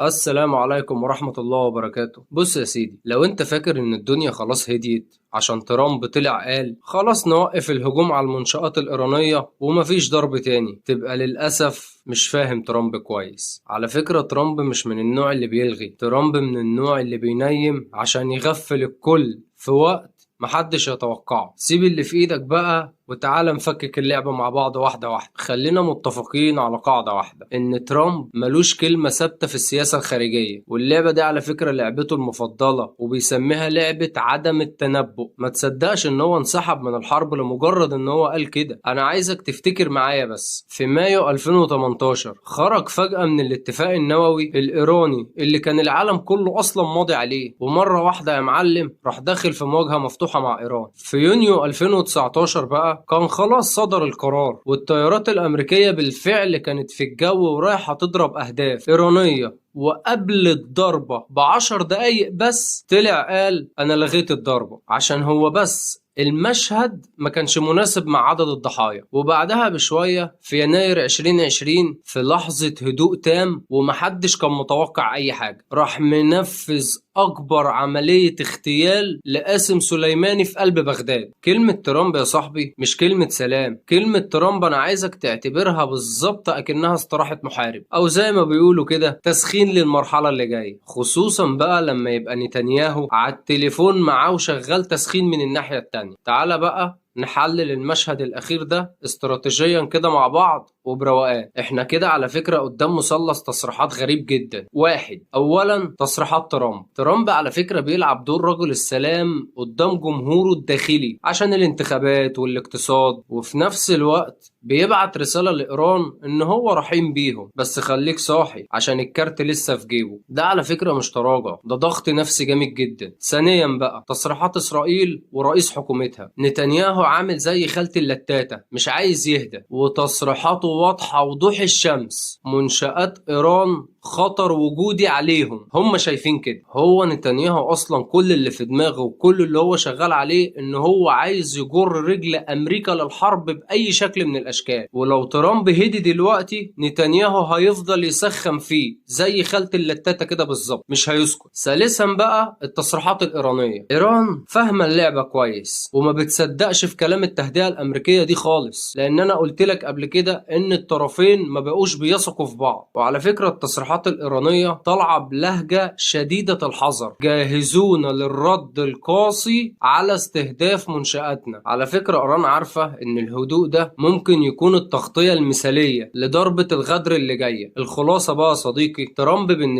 السلام عليكم ورحمة الله وبركاته. بص يا سيدي، لو انت فاكر ان الدنيا خلاص هديت عشان ترامب طلع قال خلاص نوقف الهجوم على المنشآت الإيرانية ومفيش ضرب تاني، تبقى للأسف مش فاهم ترامب كويس. على فكرة ترامب مش من النوع اللي بيلغي، ترامب من النوع اللي بينيم عشان يغفل الكل في وقت محدش يتوقعه. سيب اللي في ايدك بقى وتعالى نفكك اللعبة مع بعض واحدة واحدة. خلينا متفقين على قاعدة واحدة، ان ترامب ملوش كلمة ثابتة في السياسة الخارجية، واللعبة دي على فكرة لعبته المفضلة وبيسميها لعبة عدم التنبؤ. ما تصدقش ان هو انسحب من الحرب لمجرد ان هو قال كده. انا عايزك تفتكر معايا بس، في مايو 2018 خرج فجأة من الاتفاق النووي الإيراني اللي كان العالم كله اصلا ماضي عليه، ومرة واحدة يا معلم راح داخل في مواجهة مفتوحة مع إيران. في يونيو 2019 بقى كان خلاص صدر القرار، والطيارات الأمريكية بالفعل كانت في الجو ورايحة تضرب أهداف إيرانية، وقبل الضربة ب10 دقايق بس طلع قال أنا لغيت الضربة، عشان هو بس المشهد ما كانش مناسب مع عدد الضحايا. وبعدها بشوية في يناير 2020 في لحظة هدوء تام ومحدش كان متوقع أي حاجة، راح منفذ أكبر عملية اغتيال لقاسم سليماني في قلب بغداد. كلمة ترامب يا صاحبي مش كلمة سلام، كلمة ترامب أنا عايزك تعتبرها بالظبط أكنها استراحة محارب، أو زي ما بيقولوا كده تسخين للمرحلة اللي جاية، خصوصا بقى لما يبقى نتنياهو على التليفون معاه وشغال تسخين من الناحية التانية. تعالى بقى نحلل المشهد الأخير ده استراتيجيا كده مع بعض وبروقان. احنا كده على فكرة قدام مثلث تصريحات غريب جدا. واحد، أولا تصريحات ترامب على فكرة بيلعب دور رجل السلام قدام جمهوره الداخلي عشان الانتخابات والاقتصاد، وفي نفس الوقت بيبعت رسالة لإيران إن هو رحيم بيهم، بس خليك صاحي عشان الكارت لسه في جيبه. ده على فكرة مش تراجع، ده ضغط نفسي جامد جدا. ثانيا بقى تصريحات إسرائيل ورئيس حكومتها نتنياهو عامل زي خالة اللتاتة مش عايز يهدى، وتصريحاته واضحة وضوح الشمس. منشآت إيران خطر وجودي عليهم، هم شايفين كده. هو نتنياهو اصلا كل اللي في دماغه وكل اللي هو شغال عليه ان هو عايز يجر رجل امريكا للحرب باي شكل من الاشكال، ولو ترامب هدي دلوقتي نتنياهو هيفضل يسخن فيه زي خالة اللتاتة كده بالظبط، مش هيسكت. ثالثا بقى التصريحات الايرانية. ايران فاهمة اللعبة كويس وما بتصدقش في كلام التهدئة الامريكية دي خالص، لان انا قلت لك قبل كده ان الطرفين ما بقوش بيثقوا في بعض. وعلى فكرة التصريحات الإيرانية طالعة بلهجة شديدة الحذر، جاهزون للرد القاسي على استهداف منشآتنا. على فكرة إيران عارفة إن الهدوء ده ممكن يكون التغطية المثالية لضربة الغدر اللي جاية. الخلاصة بقى يا صديقي، ترامب بالنسبة